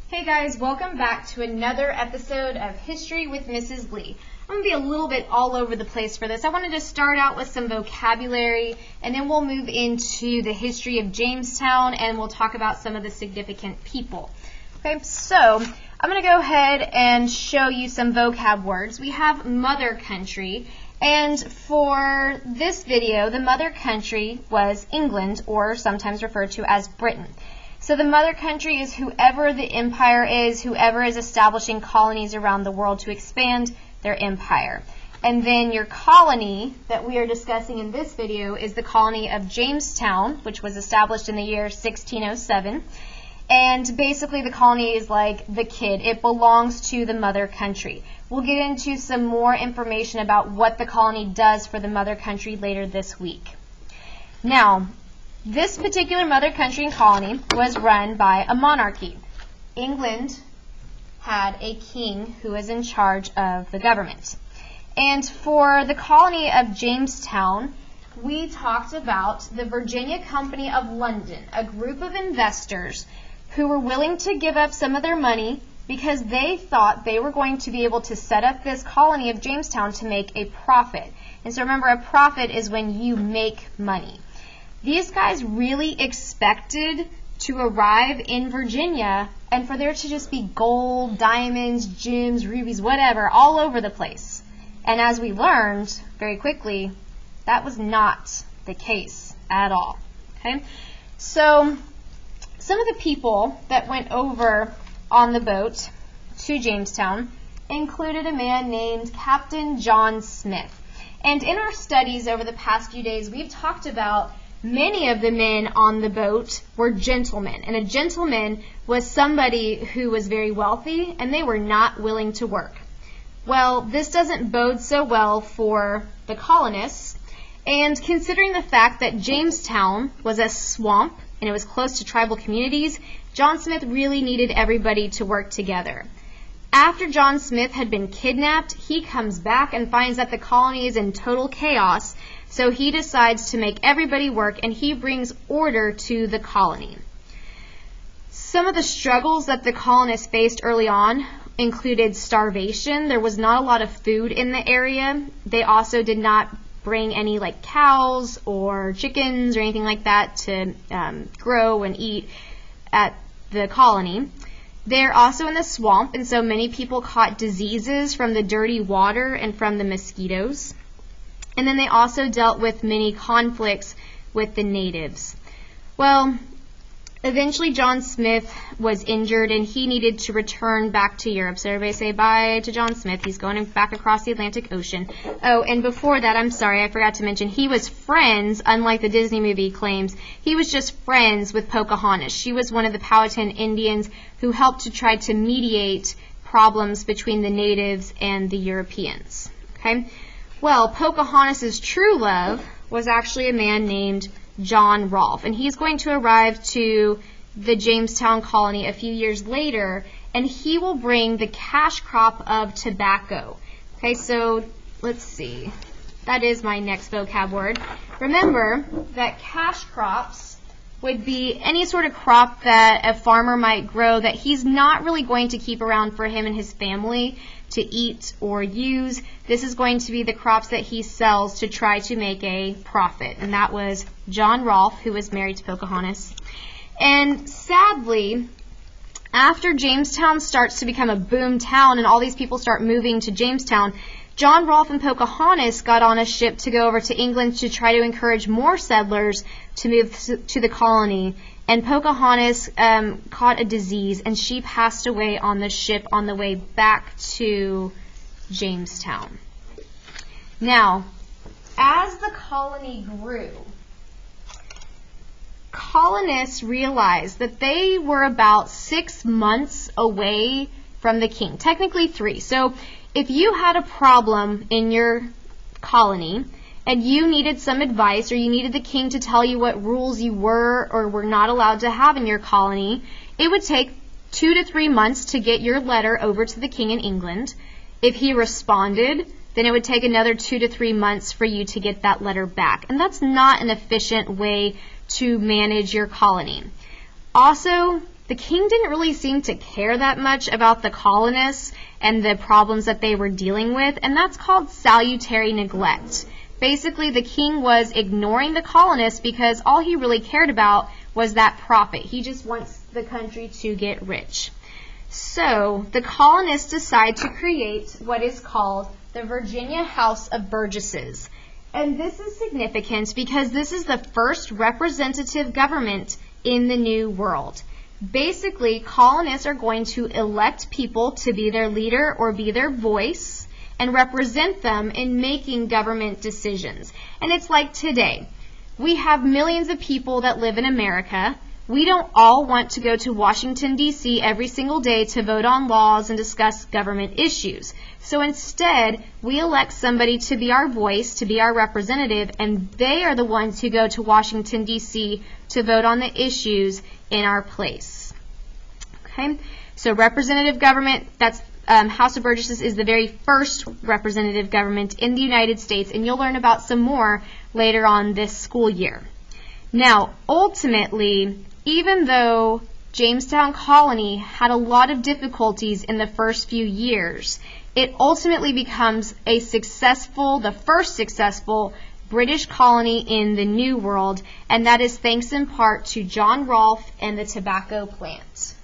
Hey guys, welcome back to another episode of History with Mrs. Lee. I'm going to be a little bit all over the place for this. I wanted to start out with some vocabulary, and then we'll move into the history of Jamestown, and we'll talk about some of the significant people. Okay, so I'm going to go ahead and show you some vocab words. We have mother country, and for this video, the mother country was England, or sometimes referred to as Britain. So the mother country is whoever the empire is, whoever is establishing colonies around the world to expand their empire. And then your colony that we are discussing in this video is the colony of Jamestown, which was established in the year 1607. And basically the colony is like the kid. It belongs to the mother country. We'll get into some more information about what the colony does for the mother country later this week. Now, this particular mother country and colony was run by a monarchy. England had a king who was in charge of the government. And for the colony of Jamestown, we talked about the Virginia Company of London, a group of investors who were willing to give up some of their money because they thought they were going to be able to set up this colony of Jamestown to make a profit. And so remember, a profit is when you make money. These guys really expected to arrive in Virginia and for there to just be gold, diamonds, gems, rubies, whatever, all over the place. And as we learned very quickly, that was not the case at all. Okay? So some of the people that went over on the boat to Jamestown included a man named Captain John Smith. And in our studies over the past few days, we've talked about many of the men on the boat were gentlemen, and a gentleman was somebody who was very wealthy and they were not willing to work. Well, this doesn't bode so well for the colonists, and considering the fact that Jamestown was a swamp and it was close to tribal communities, John Smith really needed everybody to work together. After John Smith had been kidnapped, he comes back and finds that the colony is in total chaos. So he decides to make everybody work, and he brings order to the colony. Some of the struggles that the colonists faced early on included starvation. There was not a lot of food in the area. They also did not bring any like cows or chickens or anything like that to grow and eat at the colony. They're also in the swamp, and so many people caught diseases from the dirty water and from the mosquitoes. And then they also dealt with many conflicts with the natives. Well, eventually John Smith was injured and he needed to return back to Europe. So everybody say bye to John Smith. He's going back across the Atlantic Ocean. Oh, and before that, I'm sorry, I forgot to mention, he was friends, unlike the Disney movie claims, he was just friends with Pocahontas. She was one of the Powhatan Indians who helped to try to mediate problems between the natives and the Europeans. Okay? Well, Pocahontas' true love was actually a man named John Rolfe, and he's going to arrive to the Jamestown colony a few years later, and he will bring the cash crop of tobacco. Okay, so let's see. That is my next vocab word. Remember that cash crops would be any sort of crop that a farmer might grow that he's not really going to keep around for him and his family to eat or use. This is going to be the crops that he sells to try to make a profit. And that was John Rolfe, who was married to Pocahontas. And sadly, after Jamestown starts to become a boom town and all these people start moving to Jamestown, John Rolfe and Pocahontas got on a ship to go over to England to try to encourage more settlers to move to the colony. And Pocahontas caught a disease, and she passed away on the ship on the way back to Jamestown. Now, as the colony grew, colonists realized that they were about 6 months away from the king, technically 3. So if you had a problem in your colony and you needed some advice or you needed the king to tell you what rules you were or were not allowed to have in your colony, it would take 2 to 3 months to get your letter over to the king in England. If he responded, then it would take another 2 to 3 months for you to get that letter back. And that's not an efficient way to manage your colony. Also, the king didn't really seem to care that much about the colonists and the problems that they were dealing with, and that's called salutary neglect. Basically, the king was ignoring the colonists because all he really cared about was that profit. He just wants the country to get rich. So the colonists decide to create what is called the Virginia House of Burgesses. And this is significant because this is the first representative government in the New World. Basically, colonists are going to elect people to be their leader or be their voice and represent them in making government decisions. And it's like today. We have millions of people that live in America. We don't all want to go to Washington, D.C. every single day to vote on laws and discuss government issues. So instead, we elect somebody to be our voice, to be our representative, and they are the ones who go to Washington, D.C. to vote on the issues in our place. Okay, so representative government, that's House of Burgesses is the very first representative government in the United States, and you'll learn about some more later on this school year. Now, ultimately, even though Jamestown Colony had a lot of difficulties in the first few years, it ultimately becomes the first successful British colony in the New World, and that is thanks in part to John Rolfe and the tobacco plant.